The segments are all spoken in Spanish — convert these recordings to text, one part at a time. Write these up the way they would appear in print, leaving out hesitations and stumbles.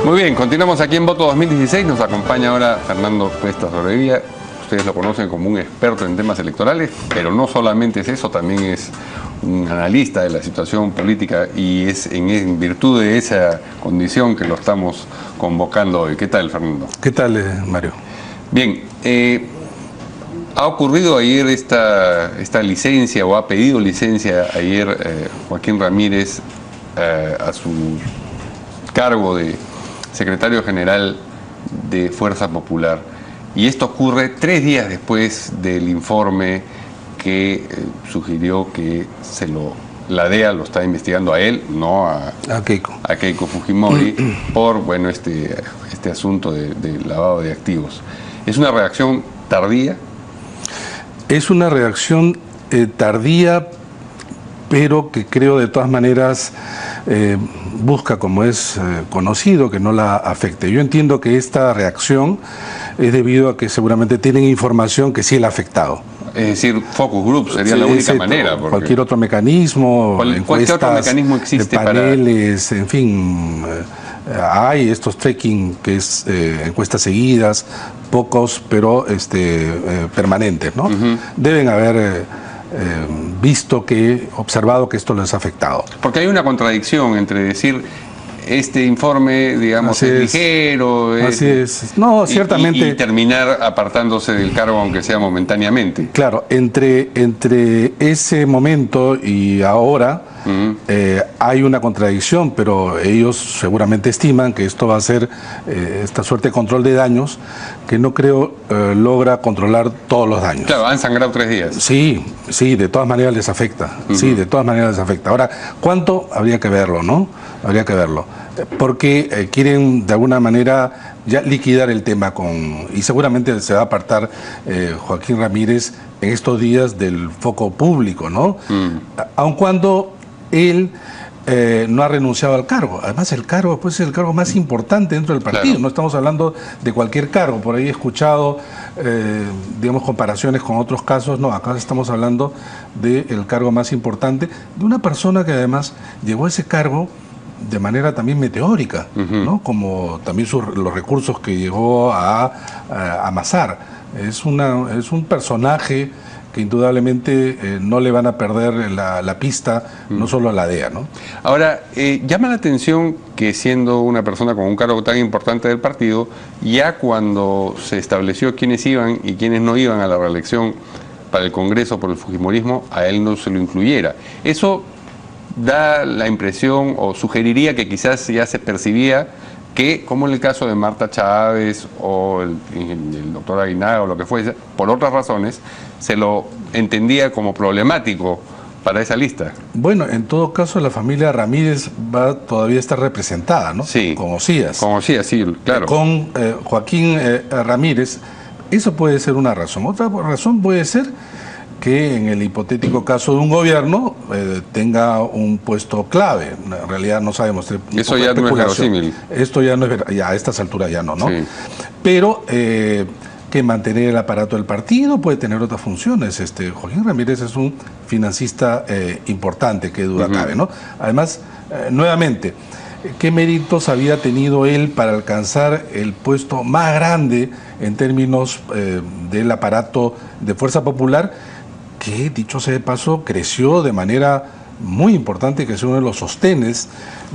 Muy bien, continuamos aquí en Voto 2016. Nos acompaña ahora Fernando Cuesta Sobrevilla. Ustedes lo conocen como un experto en temas electorales, pero no solamente es eso, también es un analista de la situación política y es en virtud de esa condición que lo estamos convocando hoy. ¿Qué tal, Fernando? ¿Qué tal, Mario? Bien, ha ocurrido ayer esta licencia, o ha pedido licencia ayer Joaquín Ramírez a su cargo de secretario general de Fuerza Popular. Y esto ocurre 3 días después del informe que sugirió que la DEA lo está investigando a él, no a Keiko Fujimori, por este asunto de lavado de activos. ¿Es una reacción tardía? Es una reacción tardía, pero que creo de todas maneras busca, como es conocido, que no la afecte. Yo entiendo que esta reacción es debido a que seguramente tienen información que sí la ha afectado. Es decir, focus group sería la única manera. Porque cualquier otro mecanismo, cualquier otro mecanismo existe de paneles, en fin, hay estos tracking que es encuestas seguidas, pocos, pero permanentes, ¿no? Deben haber observado que esto les ha afectado. Porque hay una contradicción entre decir este informe, digamos, es ligero, no, ciertamente, y terminar apartándose del cargo, aunque sea momentáneamente. Claro, entre ese momento y ahora hay una contradicción, pero ellos seguramente estiman que esto va a ser esta suerte de control de daños que no creo logra controlar todos los daños. Claro, han sangrado 3 días. Sí, de todas maneras les afecta. Sí, de todas maneras les afecta. Ahora, ¿cuánto? Habría que verlo, ¿no? Habría que verlo. Porque quieren de alguna manera ya liquidar el tema y seguramente se va a apartar Joaquín Ramírez en estos días del foco público, ¿no? Aun cuando él no ha renunciado al cargo. Además, el cargo es el cargo más importante dentro del partido. Claro. No estamos hablando de cualquier cargo. Por ahí he escuchado, digamos, comparaciones con otros casos. No, acá estamos hablando del cargo más importante de una persona que además llegó a ese cargo de manera también meteórica, ¿no? Como también los recursos que llegó a amasar. Es un personaje que indudablemente no le van a perder la pista, no solo a la DEA, ¿no? Ahora, llama la atención que siendo una persona con un cargo tan importante del partido, ya cuando se estableció quiénes iban y quiénes no iban a la reelección para el Congreso por el fujimorismo, a él no se lo incluyera. Eso da la impresión o sugeriría que quizás ya se percibía que, como en el caso de Marta Chávez o el doctor Aguinaga o lo que fuese, por otras razones, se lo entendía como problemático para esa lista. Bueno, en todo caso la familia Ramírez va todavía a estar representada, ¿no? Sí. Con Ocías. Con Ocías, sí, claro. Con Joaquín Ramírez, eso puede ser una razón. Otra razón puede ser que en el hipotético caso de un gobierno tenga un puesto clave. En realidad no sabemos. Eso ya no es verosímil. Esto ya no es ya a estas alturas ya no, ¿no? Sí. Pero que mantener el aparato del partido puede tener otras funciones. Joaquín Ramírez es un financista importante, que duda cabe, ¿no? Además, nuevamente, ¿qué méritos había tenido él para alcanzar el puesto más grande en términos del aparato de Fuerza Popular? Que, dicho sea de paso, creció de manera muy importante, que es uno de los sostenes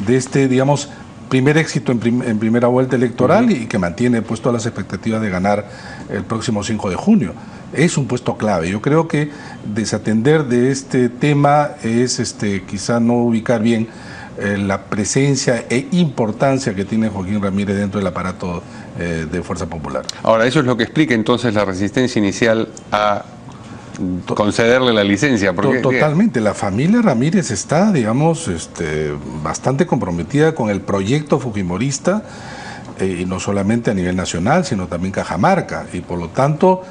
de digamos, primer éxito en primera vuelta electoral y que mantiene puesto las expectativas de ganar el próximo 5 de junio. Es un puesto clave. Yo creo que desatender de este tema es quizá no ubicar bien la presencia e importancia que tiene Joaquín Ramírez dentro del aparato de Fuerza Popular. Ahora, eso es lo que explica entonces la resistencia inicial a concederle la licencia. Porque, totalmente. La familia Ramírez está, digamos, bastante comprometida con el proyecto fujimorista, y no solamente a nivel nacional, sino también Cajamarca. Y por lo tanto,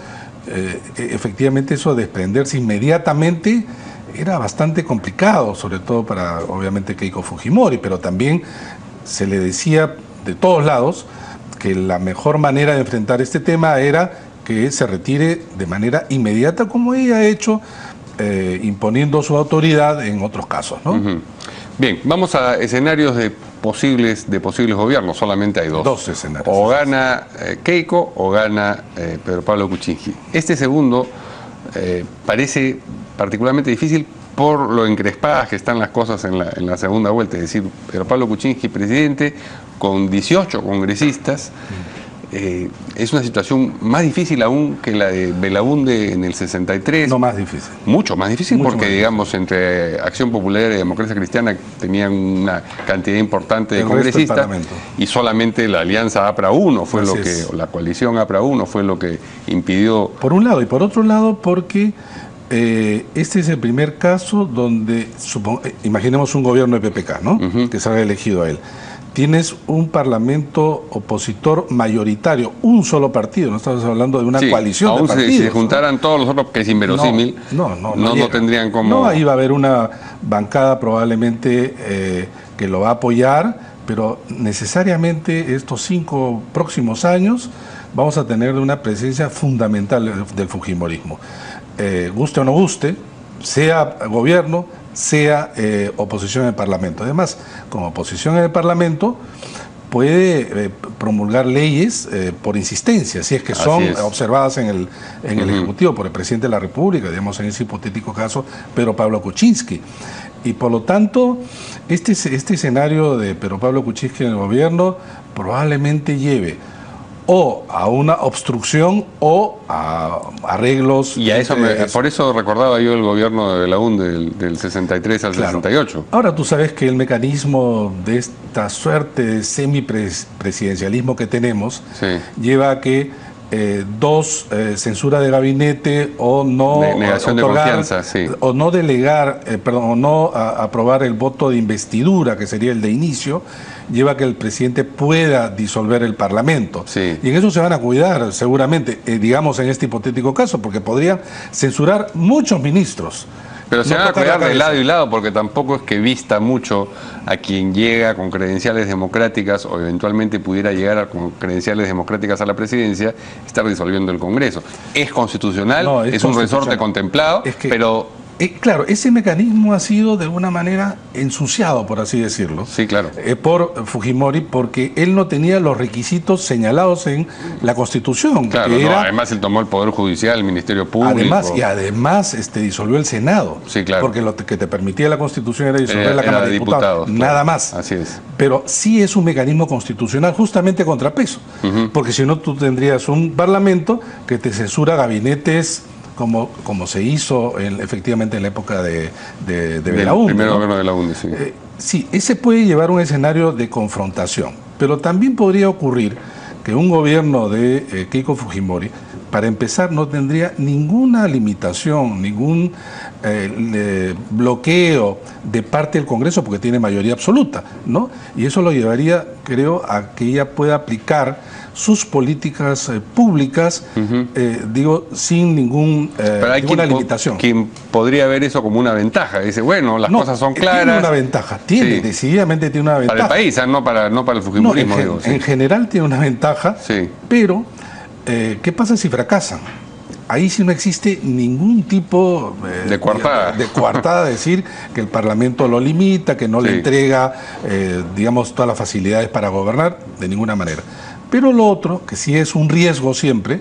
efectivamente eso de desprenderse inmediatamente era bastante complicado, sobre todo para, obviamente, Keiko Fujimori, pero también se le decía de todos lados que la mejor manera de enfrentar este tema era que se retire de manera inmediata, como ella ha hecho, imponiendo su autoridad en otros casos, ¿no? Bien, vamos a escenarios de posibles gobiernos, solamente hay dos. Dos escenarios. O gana Keiko o gana Pedro Pablo Kuczynski. Este segundo parece particularmente difícil por lo encrespadas que están las cosas en la segunda vuelta. Es decir, Pedro Pablo Kuczynski presidente con 18 congresistas. Es una situación más difícil aún que la de Belaúnde en el 63. No más difícil. Mucho más difícil, Mucho porque más digamos entre Acción Popular y Democracia Cristiana tenían una cantidad importante de El resto del congresistas Parlamento. y solamente la alianza APRA 1 fue Así lo que, es. o la coalición APRA 1 fue lo que impidió. Por un lado, y por otro lado porque este es el primer caso donde, imaginemos un gobierno de PPK, ¿no? Que se ha elegido a él. Tienes un parlamento opositor mayoritario, un solo partido, no estamos hablando de una Sí, coalición aún de partidos. si se juntaran todos los otros, que es inverosímil, no no tendrían como... No, ahí va a haber una bancada probablemente que lo va a apoyar, pero necesariamente estos 5 próximos años vamos a tener una presencia fundamental del fujimorismo. Guste o no guste, sea gobierno, sea oposición en el Parlamento. Además, como oposición en el Parlamento, puede promulgar leyes por insistencia, si es que son observadas en el Ejecutivo por el Presidente de la República, digamos en ese hipotético caso, Pedro Pablo Kuczynski. Y por lo tanto, este escenario de Pedro Pablo Kuczynski en el gobierno probablemente lleve o a una obstrucción o a arreglos. Y a eso por eso recordaba yo el gobierno de Belaúnde del 63 al 68. Ahora tú sabes que el mecanismo de esta suerte de semipresidencialismo que tenemos lleva a que censura de gabinete o no negación otorgar, de confianza, o no delegar, o no aprobar el voto de investidura, que sería el de inicio, lleva a que el presidente pueda disolver el Parlamento. Y en eso se van a cuidar seguramente, digamos en este hipotético caso, porque podrían censurar muchos ministros. Pero se van a cuidar de lado y lado, porque tampoco es que vista mucho a quien llega con credenciales democráticas o eventualmente pudiera llegar con credenciales democráticas a la presidencia, estar disolviendo el Congreso. Es constitucional, no, es un resorte contemplado, pero... claro, ese mecanismo ha sido de alguna manera ensuciado, por así decirlo, por Fujimori, porque él no tenía los requisitos señalados en la Constitución. Claro, además él tomó el Poder Judicial, el Ministerio Público. Además disolvió el Senado, porque lo que te permitía la Constitución era disolver la Cámara de Diputados, nada más. Así es. Pero sí es un mecanismo constitucional justamente contrapeso, porque si no tú tendrías un Parlamento que te censura gabinetes como se hizo efectivamente en la época de Belaúnde. El primer gobierno de Belaúnde, sí. Sí, ese puede llevar un escenario de confrontación, pero también podría ocurrir que un gobierno de Keiko Fujimori, para empezar, no tendría ninguna limitación, ningún bloqueo de parte del Congreso, porque tiene mayoría absoluta, ¿no? Y eso lo llevaría, creo, a que ella pueda aplicar sus políticas públicas, sin ninguna limitación. Quien podría ver eso como una ventaja. Dice, bueno, las cosas son claras. Tiene una ventaja, decididamente tiene una ventaja. Para el país, no para el fujimorismo. En general tiene una ventaja, pero ¿qué pasa si fracasan? Ahí sí no existe ningún tipo de coartada, decir que el Parlamento lo limita, que no le entrega, todas las facilidades para gobernar, de ninguna manera. Pero lo otro, que sí es un riesgo siempre,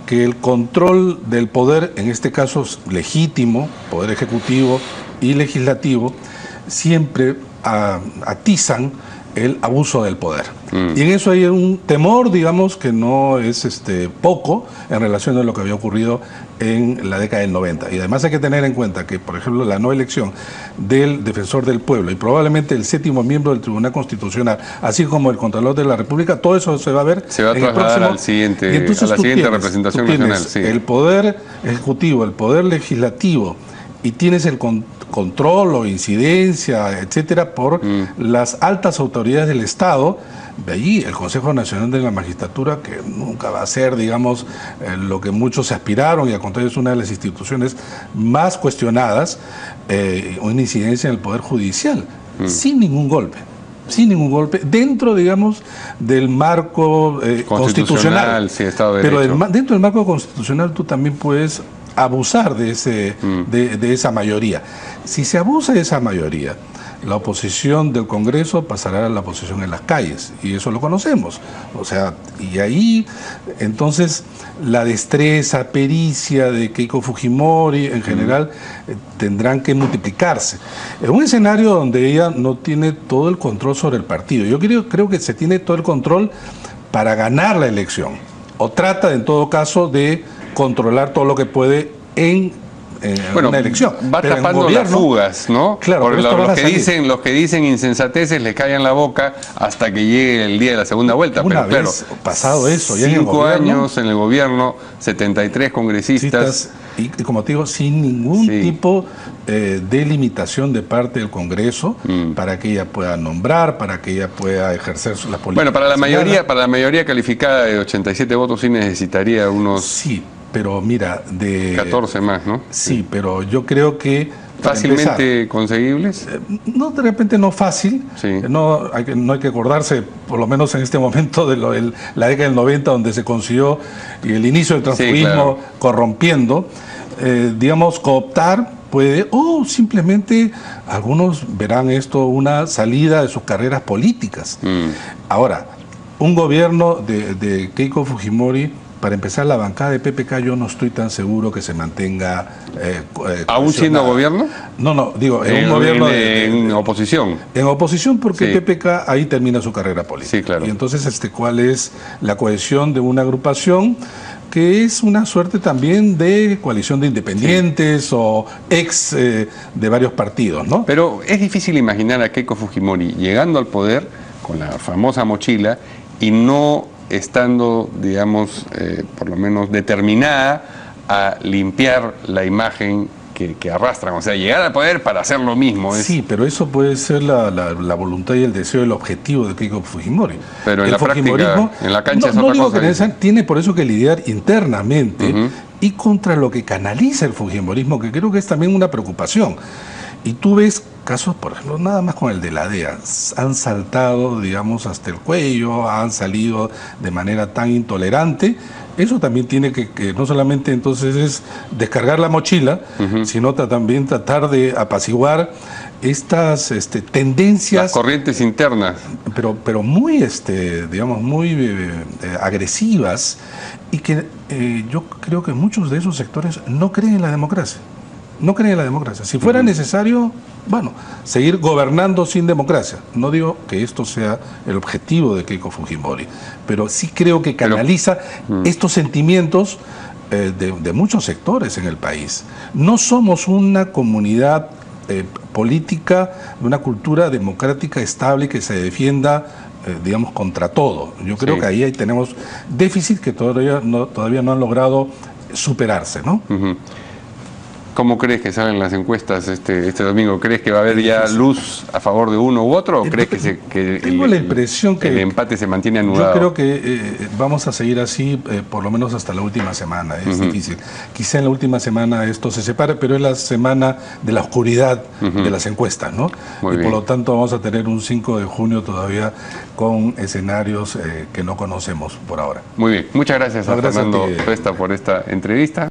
que el control del poder, en este caso legítimo, poder ejecutivo y legislativo, siempre atizan el abuso del poder. Y en eso hay un temor, que no es poco en relación a lo que había ocurrido en la década del 90. Y además hay que tener en cuenta que, por ejemplo, la no elección del defensor del pueblo y probablemente el 7º miembro del Tribunal Constitucional, así como el Contralor de la República, todo eso se va a ver. Se va a trasladar a la siguiente representación nacional. El poder ejecutivo, el poder legislativo, y tienes el control o incidencia, etcétera, por las altas autoridades del Estado. De allí el Consejo Nacional de la Magistratura, que nunca va a ser, lo que muchos aspiraron, y al contrario es una de las instituciones más cuestionadas, una incidencia en el Poder Judicial, sin ningún golpe. Dentro, del marco constitucional. Estado de Pero Derecho. dentro del marco constitucional tú también puedes abusar de esa mayoría. Si se abusa de esa mayoría, la oposición del Congreso pasará a la oposición en las calles, y eso lo conocemos. O sea, y ahí, entonces, la destreza, pericia de Keiko Fujimori, en general, tendrán que multiplicarse. Es un escenario donde ella no tiene todo el control sobre el partido. Yo creo que se tiene todo el control para ganar la elección, o trata, en todo caso, de controlar todo lo que puede en una elección. Va pero tapando gobierno, las fugas, ¿no? Claro, por pero los que dicen insensateces le callan la boca hasta que llegue el día de la segunda vuelta. Una pero vez claro, pasado eso, ya en el 5 gobierno, años en el gobierno, 73 congresistas. Y como te digo, sin ningún tipo de limitación de parte del Congreso para que ella pueda nombrar, para que ella pueda ejercer las políticas. Bueno, para la mayoría calificada de 87 votos sí necesitaría unos... Sí, pero mira, de 14 más, ¿no? Sí, pero yo creo que ¿fácilmente conseguibles? No, de repente no fácil. Sí. No hay que acordarse, por lo menos en este momento, de la década del 90, donde se consiguió y el inicio del transfugismo, claro, corrompiendo. Digamos, cooptar puede, o simplemente algunos verán esto una salida de sus carreras políticas. Ahora, un gobierno de Keiko Fujimori, para empezar, la bancada de PPK, yo no estoy tan seguro que se mantenga ¿aún siendo gobierno? No, digo, en un gobierno en oposición. En oposición, porque Sí. PPK ahí termina su carrera política. Sí, claro. Y entonces, ¿cuál es la cohesión de una agrupación que es una suerte también de coalición de independientes o ex de varios partidos, ¿no? Pero es difícil imaginar a Keiko Fujimori llegando al poder con la famosa mochila y no estando, digamos, por lo menos determinada a limpiar la imagen que arrastran, o sea, llegar al poder para hacer lo mismo. Sí, pero eso puede ser la voluntad y el deseo, el objetivo de Keiko Fujimori. Pero en la práctica, en la cancha es otra cosa. Que tiene por eso que lidiar internamente y contra lo que canaliza el Fujimorismo, que creo que es también una preocupación. Y tú ves casos, por ejemplo, nada más con el de la DEA, han saltado, digamos, hasta el cuello, han salido de manera tan intolerante. Eso también tiene que no solamente entonces es descargar la mochila, sino también tratar de apaciguar estas tendencias. Las corrientes internas. Pero muy, digamos, muy agresivas, y que yo creo que muchos de esos sectores no creen en la democracia. No creen en la democracia. Si fuera necesario, bueno, seguir gobernando sin democracia. No digo que esto sea el objetivo de Keiko Fujimori, pero sí creo que canaliza estos sentimientos de muchos sectores en el país. No somos una comunidad política, de una cultura democrática estable que se defienda, digamos, contra todo. Yo creo que ahí tenemos déficit que todavía no han logrado superarse, ¿no? ¿Cómo crees que salen las encuestas este domingo? ¿Crees que va a haber ya luz a favor de uno u otro? ¿O crees que tengo la impresión que el empate se mantiene anudado? Yo creo que vamos a seguir así por lo menos hasta la última semana. Es difícil. Quizá en la última semana esto se separe, pero es la semana de la oscuridad de las encuestas, ¿no? Por lo tanto vamos a tener un 5 de junio todavía con escenarios que no conocemos por ahora. Muy bien. Muchas gracias a Fernando Resta por esta entrevista.